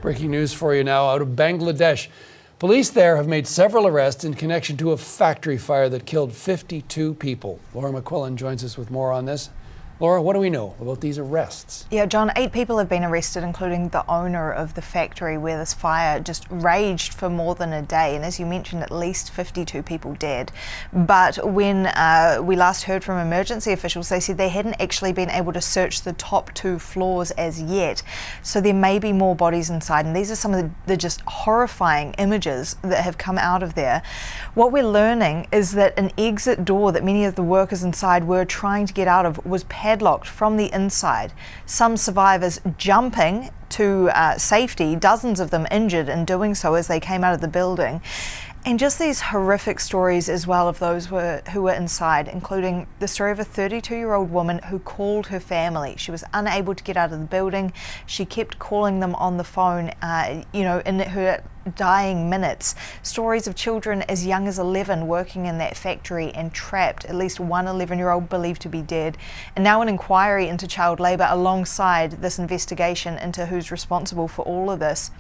Breaking news for you now out of Bangladesh. Police there have made several arrests in connection to a factory fire that killed 52 people. Laura McQuillan joins us with more on this. Laura, what do we know about these arrests? Yeah, John, 8 people have been arrested, including the owner of the factory where this fire just raged for more than a day. And as you mentioned, at least 52 people dead. But when we last heard from emergency officials, they said they hadn't actually been able to search the top 2 floors as yet. So there may be more bodies inside. And these are some of the just horrifying images that have come out of there. What we're learning is that an exit door that many of the workers inside were trying to get out of was padlocked from the inside. Some survivors jumping to safety, dozens of them injured in doing so as they came out of the building. And just these horrific stories as well of those who were inside, including the story of a 32-year-old woman who called her family. She was unable to get out of the building. She kept calling them on the phone, in her dying minutes. Stories of children as young as 11 working in that factory and trapped, at least one 11-year-old believed to be dead. And now an inquiry into child labour alongside this investigation into who's responsible for all of this.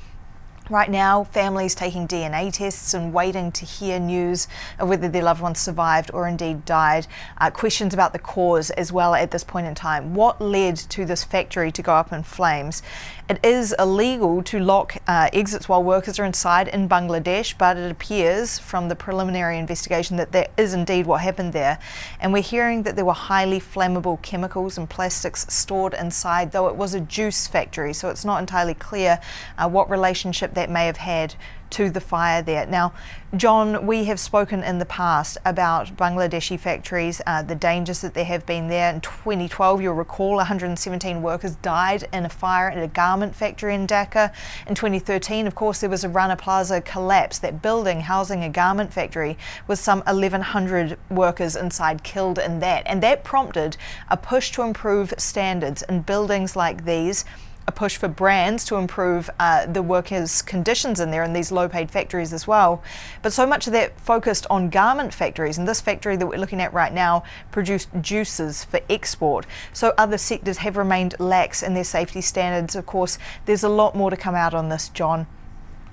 Right now, families taking DNA tests and waiting to hear news of whether their loved ones survived or indeed died. Questions about the cause as well at this point in time. What led to this factory to go up in flames? It is illegal to lock exits while workers are inside in Bangladesh, but it appears from the preliminary investigation that that is indeed what happened there. And we're hearing that there were highly flammable chemicals and plastics stored inside, though it was a juice factory, so it's not entirely clear what relationship that may have had to the fire there. Now, John, we have spoken in the past about Bangladeshi factories, the dangers that there have been there. In 2012, you'll recall 117 workers died in a fire at a garment factory in Dhaka. In 2013, of course, there was a Rana Plaza collapse, that building housing a garment factory with some 1,100 workers inside killed in that. And that prompted a push to improve standards in buildings like these, a push for brands to improve the workers' conditions in there in these low-paid factories as well. But so much of that focused on garment factories, and this factory that we're looking at right now produced juices for export. So other sectors have remained lax in their safety standards. Of course, there's a lot more to come out on this, John.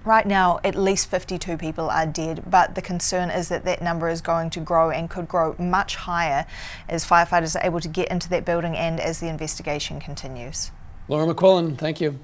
Right now, at least 52 people are dead, but the concern is that that number is going to grow and could grow much higher as firefighters are able to get into that building and as the investigation continues. Laura McQuillan, thank you.